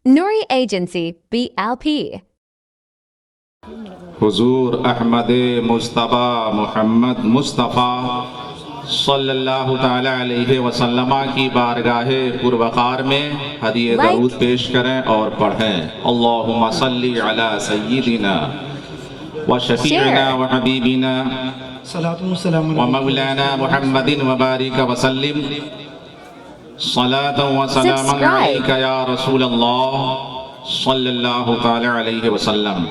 Nuri Agency, BLP. حضور احمد مصطفیٰ محمد مصطفیٰ صلی اللہ تعالی علیہ وسلم کی بارگاہ پروقار میں ہدیہ درود پیش کریں اور پڑھیں۔ اللہم صلی علی سیدنا و شفیعنا و حبیبنا و مولانا محمد وبارک وسلم صلاة و سلاما علیک یا رسول اللہ صلی اللہ تعالی علیہ وسلم۔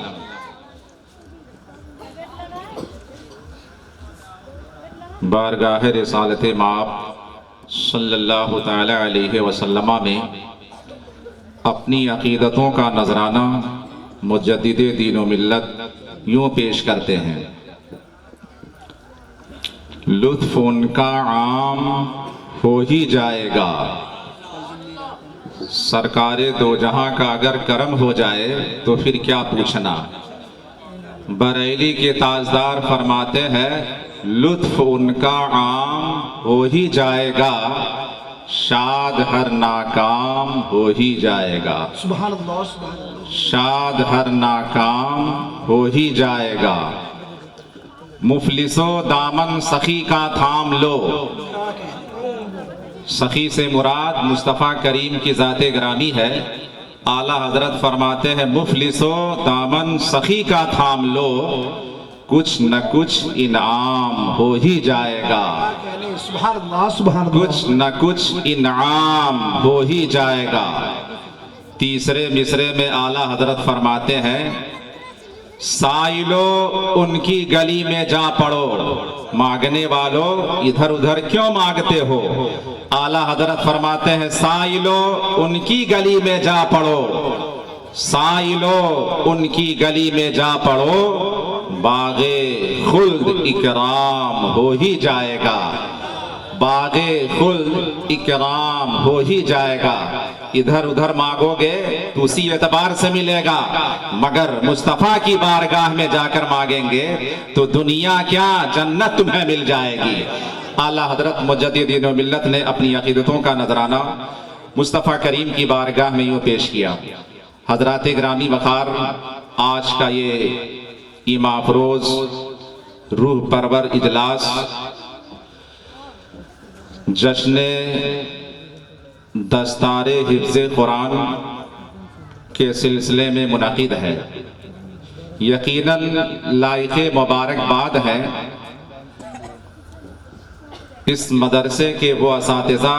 بارگاہ رسالت مآب صلی اللہ تعالی علیہ وسلم میں اپنی عقیدتوں کا نذرانہ مجدد دین و ملت یوں پیش کرتے ہیں۔ لطف ان کا عام ہو ہی جائے گا، سرکار دو جہاں کا اگر کرم ہو جائے تو پھر کیا پوچھنا۔ بریلی کے تاجدار فرماتے ہیں لطف ان کا عام ہو ہی جائے گا، شاد ہر ناکام ہو ہی جائے گا۔ سبحان اللہ سبحان اللہ۔ شاد ہر ناکام ہو ہی جائے گا، مفلسو دامن سخی کا تھام لو۔ سخی سے مراد مصطفیٰ کریم کی ذات گرامی ہے۔ اعلیٰ حضرت فرماتے ہیں مفلسو دامن سخی کا تھام لو، کچھ نہ کچھ انعام ہو ہی جائے گا۔ سبحان اللہ سبحان اللہ۔ کچھ نہ کچھ انعام ہو ہی جائے گا۔ تیسرے مصرے میں اعلیٰ حضرت فرماتے ہیں سائلو ان کی گلی میں جا پڑو، مانگنے والوں ادھر ادھر کیوں مانگتے ہو۔ اعلیٰ حضرت فرماتے ہیں سائلو ان کی گلی میں جا پڑو، سائلو ان کی گلی میں جا پڑو، باغ خلد اکرام ہو ہی جائے گا، باغ خلد اکرام ہو ہی جائے گا۔ ادھر ادھر مانگو گے تو اسی اعتبار سے ملے گا، مگر مصطفیٰ کی بارگاہ میں جا کر مانگیں گے تو دنیا کیا جنت تمہیں مل جائے گی۔ اعلیٰ حضرت مجدد دین و ملت نے اپنی عقیدتوں کا نذرانہ مصطفیٰ کریم کی بارگاہ میں یوں پیش کیا۔ حضرات گرامی وقار، آج کا یہ ایما افروز روح پرور اجلاس جشن دستار حفظ قرآن کے سلسلے میں منعقد ہے۔ یقیناً لائق مبارکباد ہے اس مدرسے کے وہ اساتذہ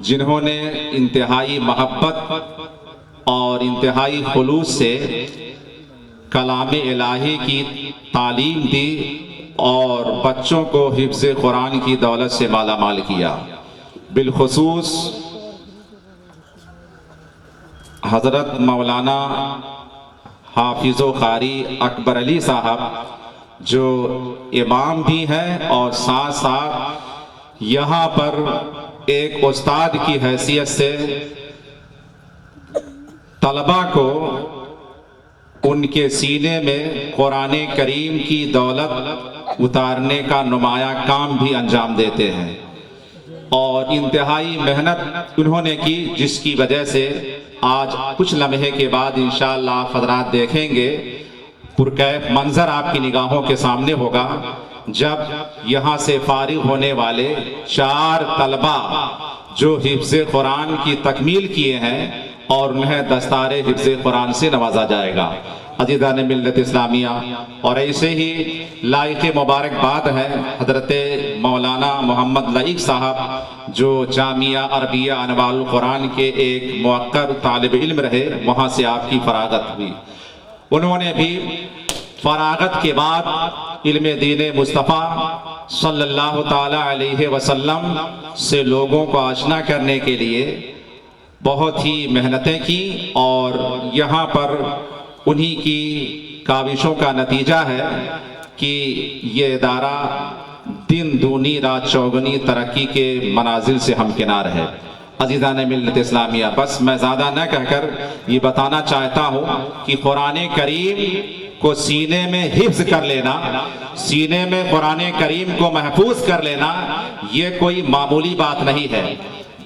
جنہوں نے انتہائی محبت اور انتہائی خلوص سے کلام الہی کی تعلیم دی اور بچوں کو حفظ قرآن کی دولت سے مالا مال کیا۔ بالخصوص حضرت مولانا حافظ و قاری اکبر علی صاحب جو امام بھی ہیں اور ساتھ ساتھ یہاں پر ایک استاد کی حیثیت سے طلبہ کو ان کے سینے میں قرآن کریم کی دولت اتارنے کا نمایاں کام بھی انجام دیتے ہیں، اور انتہائی محنت انہوں نے کی، جس کی وجہ سے آج کچھ لمحے کے بعد انشاءاللہ آپ حضرات دیکھیں گے پرکیف منظر آپ کی نگاہوں کے سامنے ہوگا جب یہاں سے فارغ ہونے والے 4 طلبہ جو حفظ قرآن کی تکمیل کیے ہیں اور انہیں دستار حفظ قرآن سے نوازا جائے گا۔ عزیزان ملت اسلامیہ، اور ایسے ہی لائق مبارکباد ہے حضرت مولانا محمد لائق صاحب جو جامعہ عربیہ انوار القرآن کے ایک موقر طالب علم رہے، وہاں سے آپ کی فراغت ہوئی۔ انہوں نے بھی فراغت کے بعد علم دین مصطفیٰ صلی اللہ تعالی علیہ وسلم سے لوگوں کو آشنا کرنے کے لیے بہت ہی محنتیں کی، اور یہاں پر انہی کی کاوشوں کا نتیجہ ہے کہ یہ ادارہ دن دونی رات چوگنی ترقی کے منازل سے ہمکنار ہے۔ عزیزان ملت اسلامیہ، بس میں زیادہ نہ کہہ کر یہ بتانا چاہتا ہوں کہ قرآن کریم کو سینے میں حفظ کر لینا، سینے میں قرآن کریم کو محفوظ کر لینا، یہ کوئی معمولی بات نہیں ہے،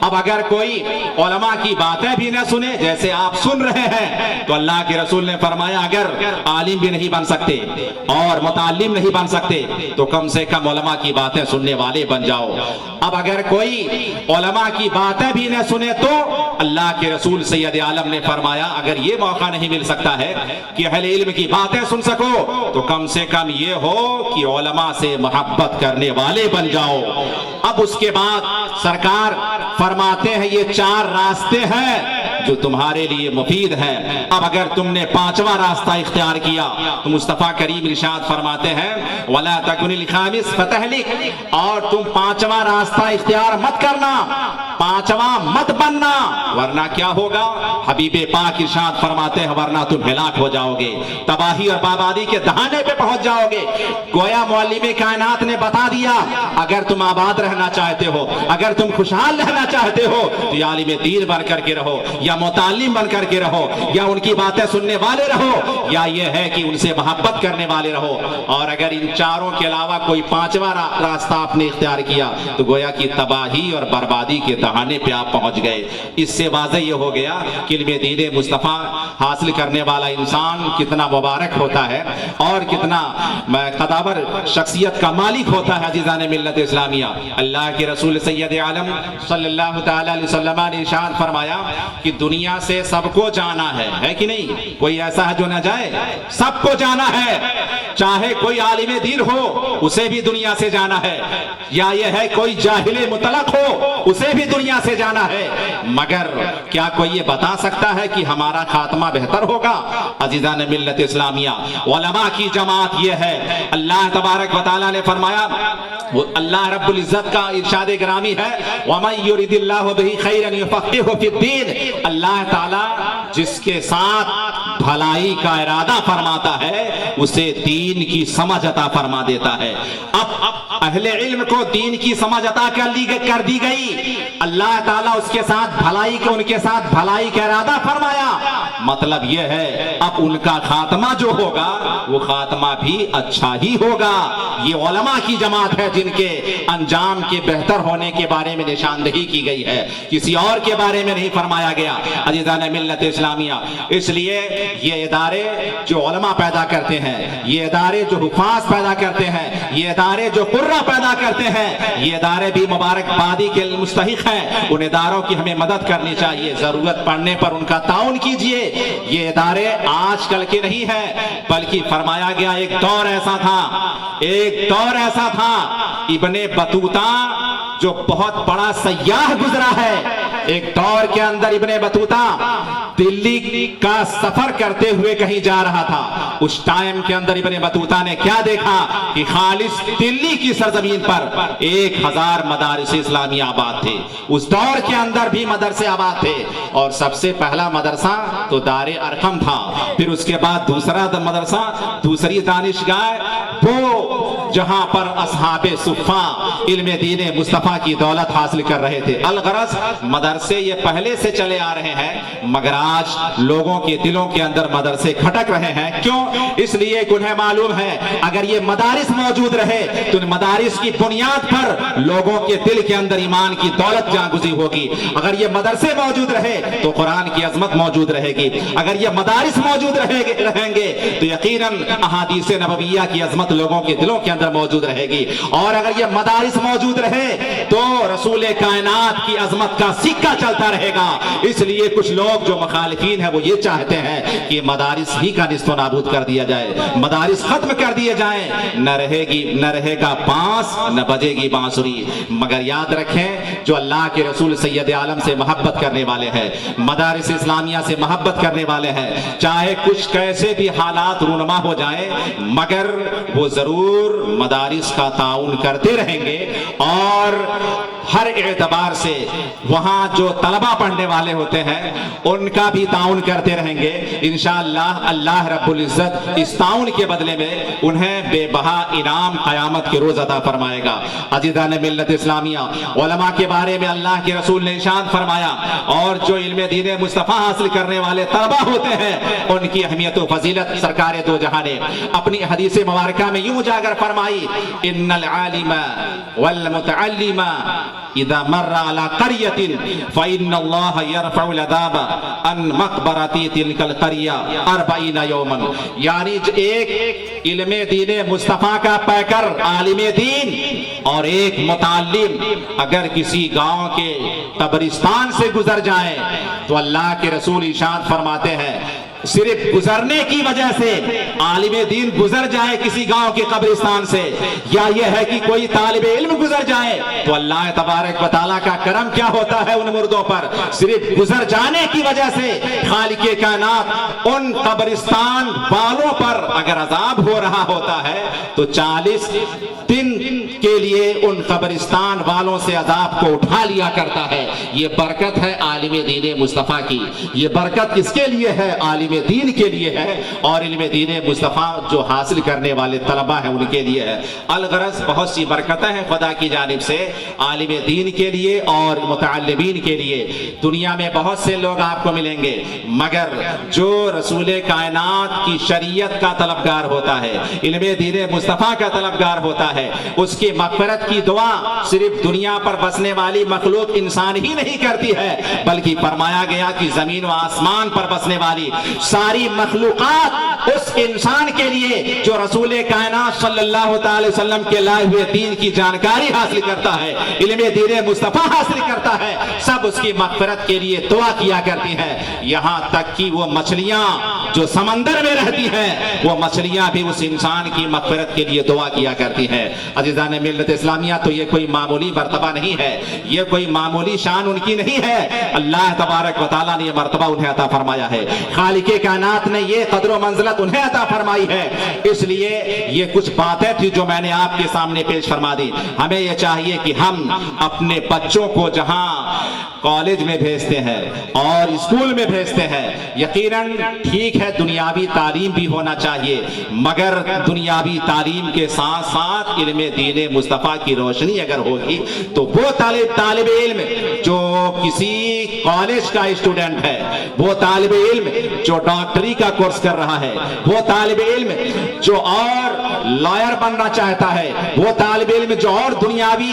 اب اگر کوئی علماء کی باتیں بھی نہ سنے جیسے آپ سن رہے ہیں تو اللہ کے رسول نے فرمایا اگر عالم بھی نہیں بن سکتے اور متعلم نہیں بن سکتے تو کم سے کم علماء کی باتیں سننے والے بن جاؤ. اب اگر کوئی علماء کی باتیں بھی نہ سنے تو اللہ کے رسول سید عالم نے فرمایا اگر یہ موقع نہیں مل سکتا ہے کہ اہل علم کی باتیں سن سکو تو کم سے کم یہ ہو کہ علماء سے محبت کرنے والے بن جاؤ. اب اس کے بعد سرکار فرماتے ہیں یہ 4 راستے ہیں جو تمہارے لیے مفید ہیں. اب اگر تم نے 5واں راستہ اختیار کیا تو مصطفیٰ کریم ارشاد فرماتے ہیں وَلَا تَكُنِ الْخَامِسَ فَتَهْلِكَ اور تم 5واں راستہ اختیار مت کرنا, 5واں مت بننا ورنہ کیا ہوگا. حبیب پاک ارشاد فرماتے ہیں ورنہ تم ہلاک ہو جاؤ گے, تباہی اور بربادی کے دہانے پہ پہنچ جاؤ گے. گویا معلم کائنات نے بتا دیا اگر تم آباد رہنا چاہتے ہو, اگر تم خوشحال رہنا چاہتے ہو تو یا عالم دین بن کر کے رہو, یا متعلم بن کر کے رہو, یا ان کی باتیں سننے والے رہو, یا یہ ہے کہ ان سے محبت کرنے والے رہو. اور اگر ان 4 کے علاوہ کوئی 5واں راستہ آپ نے اختیار کیا تو گویا کہ تباہی اور بربادی کے دہانے پہ آپ پہنچ گئے. اس سے واضح یہ ہو گیا کہ علم دین مصطفیٰ حاصل کرنے والا انسان کتنا مبارک ہوتا ہے اور کتنا قداور شخصیت کا مالک ہوتا ہے. عزیزان ملت اسلامیہ, اللہ کے رسول سید عالم صلی اللہ تعالی علیہ وسلم نے ارشاد فرمایا کہ دنیا سے سب کو جانا ہے کہ نہیں؟ کوئی ایسا ہے جو نہ جائے؟ سب کو جانا ہے, چاہے کوئی عالم دین ہو اسے بھی دنیا سے جانا ہے, یا یہ ہے کوئی جاہل مطلق ہو اسے بھی دنیا سے جانا ہے. مگر کیا کوئی یہ بتا سکتا ہے کہ ہمارا خاتمہ بہتر ہوگا؟ عزیزان ملت اسلامیہ, علماء کی جماعت یہ ہے. اللہ تبارک و تعالی نے فرمایا, اللہ رب العزت کا ارشاد گرامی ہے وَمَن يُرِدِ اللَّهُ بِهِ خَيْرًا يُفَقِّهُ فِي الدِّينِ, اللہ تعالی جس کے ساتھ بھلائی کا ارادہ فرماتا ہے اسے دین کی سمجھ عطا فرما دیتا ہے. اب اہل علم کو دین کی سمجھ عطا کر دی گئی, اللہ تعالیٰ اس کے ساتھ بھلائی کے ان کے ساتھ بھلائی کا ارادہ فرمایا. مطلب یہ ہے اب ان کا خاتمہ جو ہوگا وہ خاتمہ بھی اچھا ہی ہوگا. یہ علماء کی جماعت ہے جن کے انجام کے بہتر ہونے کے بارے میں نشاندہی کی گئی ہے, کسی اور کے بارے میں نہیں فرمایا گیا. عزیزان ملت اسلامیہ, اس لیے یہ ادارے جو علماء پیدا کرتے ہیں, یہ ادارے جو حفاظ پیدا کرتے ہیں, یہ ادارے جو قرہ پیدا کرتے ہیں, یہ ادارے بھی مبارکبادی کے مستحق ہیں. ان اداروں کی ہمیں مدد کرنی چاہیے, ضرورت پڑنے پر ان کا تعاون کیجئے. یہ ادارے آج کل کے نہیں ہیں بلکہ فرمایا گیا ایک دور ایسا تھا ابن بطوطہ جو بہت بڑا سیاح گزرا ہے. ایک دور کے اندر ابن بطوطہ دلی کا سفر کرتے ہوئے کہیں جا رہا تھا. اس ٹائم کے اندر ابن بطوطہ نے کیا دیکھا کہ خالص دلی کی سرزمین پر 1000 مدارس اسلامی آباد تھے. اس دور کے اندر بھی مدرسے آباد تھے, اور سب سے پہلا مدرسہ تو دار ارقم تھا, پھر اس کے بعد دوسرا مدرسہ, دوسری دانشگاہ وہ جہاں پر اصحاب صفہ علم دین مصطفیٰ کی دولت حاصل کر رہے تھے. الغرض مدرسے یہ پہلے سے چلے آ رہے ہیں, مگر آج لوگوں کے دلوں کے اندر مدرسے کھٹک رہے ہیں. کیوں؟ اس لیے کہ انہیں معلوم ہے اگر یہ مدارس موجود رہے تو ان مدارس کی بنیاد پر لوگوں کے دل کے اندر ایمان کی دولت جاگزی ہوگی. اگر یہ مدرسے موجود رہے تو قرآن کی عظمت موجود رہے گی. اگر یہ مدارس موجود رہیں گے تو یقیناً احادیث نبویہ کی عظمت لوگوں کے دلوں کے اندر موجود رہے گی. اور اگر یہ مدارس موجود رہے تو رسول کائنات کی عظمت کا سکہ چلتا رہے گا. اس لیے کچھ لوگ جو مخالفین ہیں وہ یہ چاہتے ہیں کہ مدارس ہی کا نست و نابود کر دیا جائے, مدارس ختم کر دیے جائیں, نہ رہے گا بانس نہ بجے گی بانسری. مگر یاد رکھیں جو اللہ کے رسول سید عالم سے محبت کرنے والے ہیں, مدارس اسلامیہ سے محبت کرنے والے ہیں, چاہے کچھ کیسے بھی حالات رونما ہو جائیں مگر وہ ضرور مدارس کا تعاون کرتے رہیں گے. اور ہر اعتبار سے وہاں جو طلبہ پڑھنے والے ہوتے ہیں ان کا کا بھی تعاون کرتے رہیں گے انشاءاللہ اللہ رب العزت اس تعاون کے بدلے میں انہیں بے بہا انعام قیامت کے روز عطا فرمائے گا۔ عزیزان ملت اسلامیہ، علماء کے بارے میں اللہ کے رسول نے ارشاد فرمایا، اور جو علم دین مصطفیٰ حاصل کرنے والے طلبہ ہوتے ہیں ان کی اہمیت و فضیلت سرکار دو جہاں نے اپنی حدیث مبارکہ میں یوں اجاگر فرمائی، ان العالم والمتعلم اذا مر على قرية فإن الله يرفع العذاب عن مقبرة تلك القرية 40 يوما، یعنی ایک علم دین مصطفیٰ کا پیکر عالم دین اور ایک متعلم اگر کسی گاؤں کے قبرستان سے گزر جائیں تو اللہ کے رسول ارشاد فرماتے ہیں صرف گزرنے کی وجہ سے عالم دین گزر جائے کسی گاؤں کے قبرستان سے، یا یہ ہے کہ کوئی طالب علم گزر جائے تو اللہ تبارک و تعالیٰ کا کرم کیا ہوتا ہے ان مردوں پر، صرف گزر جانے کی وجہ سے خالق کائنات ان قبرستان والوں پر اگر عذاب ہو رہا ہوتا ہے تو 40 دن کے لیے ان قبرستان والوں سے عذاب کو اٹھا لیا کرتا ہے۔ یہ برکت ہے عالم دین مصطفیٰ کی، یہ برکت کس کے لیے ہے؟ عالم دین کے لیے ہے، اور علم دین مصطفیٰ جو حاصل کرنے والے طلبہ ہیں ان کے لیے ہے۔ الغرض بہت سی برکتیں ہیں خدا کی جانب سے عالم دین کے لیے اور متعلمین کے لیے۔ دنیا میں بہت سے لوگ آپ کو ملیں گے، مگر جو رسول کائنات کی شریعت کا طلبگار ہوتا ہے، علم دین مصطفیٰ کا طلبگار ہوتا ہے، اس کی مغفرت کی دعا صرف دنیا پر بسنے والی مخلوق انسان ہی نہیں کرتی ہے، بلکہ فرمایا گیا کہ زمین و آسمان پر بسنے والی ساری مخلوقات اس انسان کے لیے جو رسول کائنات صلی اللہ تعالی وسلم کے لائے ہوئے دین کی جانکاری حاصل کرتا ہے، علم دین مصطفیٰ حاصل کرتا ہے، سب اس کی مغفرت کے لیے دعا کیا کرتی ہیں، یہاں تک کہ وہ مچھلیاں جو سمندر میں رہتی ہیں وہ مچھلیاں بھی اس انسان کی مغفرت کے لیے دعا کیا کرتی ہیں۔ عزیزان ملت اسلامیہ، تو یہ کوئی معمولی مرتبہ نہیں ہے، یہ کوئی معمولی شان ان کی نہیں ہے، اللہ تبارک و تعالیٰ نے یہ مرتبہ انہیں عطا فرمایا ہے، خالق کائنات نے یہ قدر و منزلت انہیں عطا فرمائی ہے۔ اس لیے یہ کچھ باتیں تھی جو میں نے آپ کے سامنے پیش فرما دی۔ ہمیں یہ چاہیے کہ ہم اپنے بچوں کو جہاں کالج میں بھیجتے ہیں اور اسکول میں بھیجتے ہیں، یقیناً ٹھیک ہے دنیاوی تعلیم بھی ہونا چاہیے، مگر دنیاوی تعلیم کے ساتھ ساتھ علم دین مصطفیٰ کی روشنی اگر ہوگی تو وہ طالب علم جو کسی کالج کا اسٹوڈنٹ ہے، وہ طالب علم جو ڈاکٹری کا کورس کر رہا ہے، وہ طالب علم جو اور لائر بننا چاہتا ہے، وہ طالب علم جو اور دنیاوی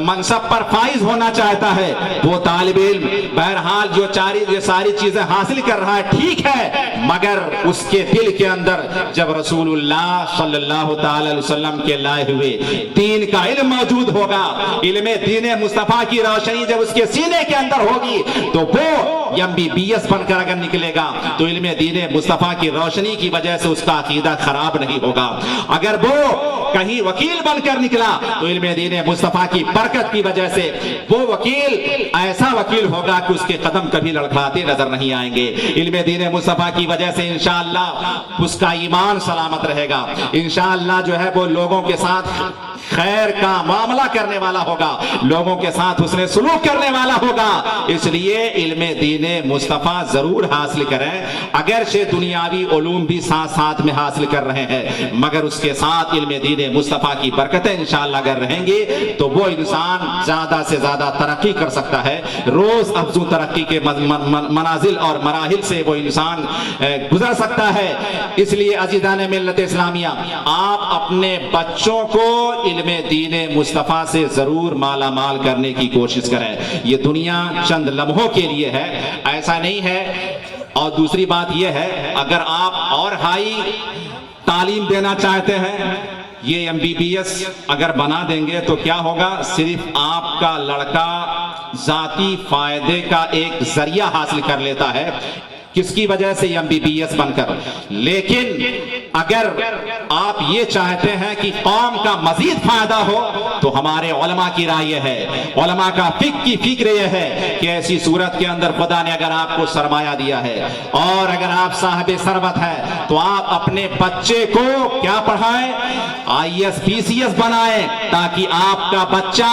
منصب پر فائز ہونا چاہتا ہے، وہ طالب علم بہرحال جو یہ ساری چیزیں حاصل کر رہا ہے ٹھیک ہے، مگر اس کے دل کے اندر جب رسول اللہ صلی اللہ تعالی علیہ وسلم کے لائے ہوئے دین کا علم موجود ہوگا، علم دین مصطفیٰ کی روشنی جب اس کے سینے کے اندر ہوگی تو وہ MBBS بن کر اگر نکلے گا تو علم دین مصطفیٰ کی روشنی کی وجہ سے اس کا عقیدہ خراب نہیں ہوگا، اگر وہ کہیں وکیل بن کر نکلا تو علم دین مصطفیٰ کی برکت کی وجہ سے وہ وکیل ایسا وکیل ہوگا کہ اس کے قدم کبھی لڑکھڑاتے نظر نہیں آئیں گے، علم دین مصطفیٰ کی وجہ سے انشاءاللہ اس کا ایمان سلامت رہے گا، انشاءاللہ جو ہے وہ لوگوں کے ساتھ خیر کا معاملہ کرنے والا ہوگا، لوگوں کے ساتھ حسن سلوک کرنے والا ہوگا۔ اس لیے علم دین مصطفیٰ ضرور حاصل کریں، اگرچہ دنیاوی علوم بھی ساتھ ساتھ میں حاصل کر رہے ہیں، مگر اس کے ساتھ علم دین مصطفیٰ کی برکتیں انشاءاللہ اگر رہیں گی تو وہ انسان زیادہ سے زیادہ ترقی کر سکتا ہے، روز افزوں ترقی کے منازل اور مراحل سے وہ انسان گزر سکتا ہے۔ اس لیے عزیزان ملت اسلامیہ، آپ اپنے بچوں کو علم دین مصطفیٰ سے ضرور مالا مال کرنے کی کوشش کریں، یہ دنیا چند لمحوں کے لیے ہے، ایسا نہیں ہے۔ اور دوسری بات یہ ہے، اگر آپ اور ہائی تعلیم دینا چاہتے ہیں، یہ MBBS اگر بنا دیں گے تو کیا ہوگا، صرف آپ کا لڑکا ذاتی فائدے کا ایک ذریعہ حاصل کر لیتا ہے، کس کی وجہ سے MBBS بن کر، لیکن اگر آپ یہ چاہتے ہیں کہ قوم کا مزید فائدہ ہو تو ہمارے علماء کی رائے یہ ہے، علماء کا فکر یہ ہے کہ ایسی صورت کے اندر خدا نے اگر آپ کو سرمایہ دیا ہے اور اگر آپ صاحب ثروت ہے تو آپ اپنے بچے کو کیا پڑھائیں، IAS PCS بنائیں، تاکہ آپ کا بچہ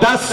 10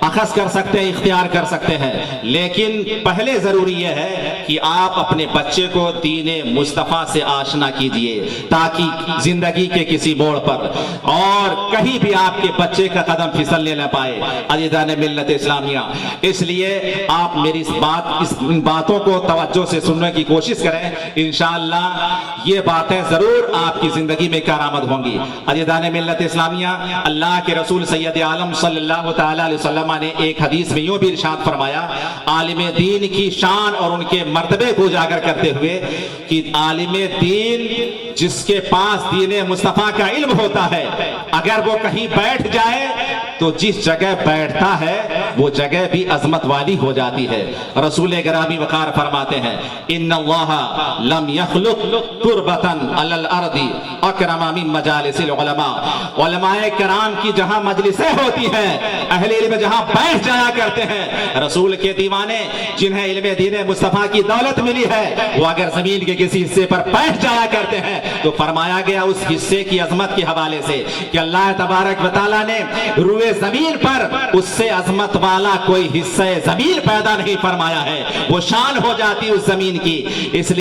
اخذ کر سکتے ہیں، اختیار کر سکتے ہیں، لیکن پہلے ضروری یہ ہے کہ آپ اپنے بچے کو دین مصطفیٰ سے آشنا کیجئے، تاکہ زندگی کے کسی موڑ پر اور کہیں بھی آپ کے بچے کا قدم پھسلنے نہ پائے۔ عزیزان ملت اسلامیہ، اس لیے آپ میری ان باتوں کو توجہ سے سننے کی کوشش کریں، انشاءاللہ یہ باتیں ضرور آپ کی زندگی میں کارآمد ہوں گی۔ عزیزان ملت اسلامیہ، اللہ کے رسول سید عالم صلی اللہ تعالی علیہ وسلم نے ایک حدیث میں یوں بھی ارشاد فرمایا، عالم دین کی شان اور ان کے مرتبے کو اجاگر کرتے ہوئے کہ عالم دین جس کے پاس دین مصطفیٰ کا علم ہوتا ہے، اگر وہ کہیں بیٹھ جائے تو جس جگہ بیٹھتا ہے وہ جگہ بھی عظمت والی ہو جاتی ہے۔ رسول گرامی وقار فرماتے ہیں، ان اللہ لم یخلق تربتا علی الارض اکرم من مجالس العلماء۔ علماء کرام کی جہاں مجلسیں ہوتی ہیں، اہل علم جہاں بیٹھ جایا کرتے ہیں، رسول کے دیوانے جنہیں علم دین مصطفیٰ کی دولت ملی ہے، وہ اگر زمین کے کسی حصے پر بیٹھ جایا کرتے ہیں تو فرمایا گیا اس حصے کی عظمت کے حوالے سے کہ اللہ تبارک و تعالیٰ نے روئے زمین پر اس سے عظمت والا کوئی حصہ زمین پیدا نہیں فرمایا ہے، وہ شان ہو جاتی اس زمین کی۔ اس لیے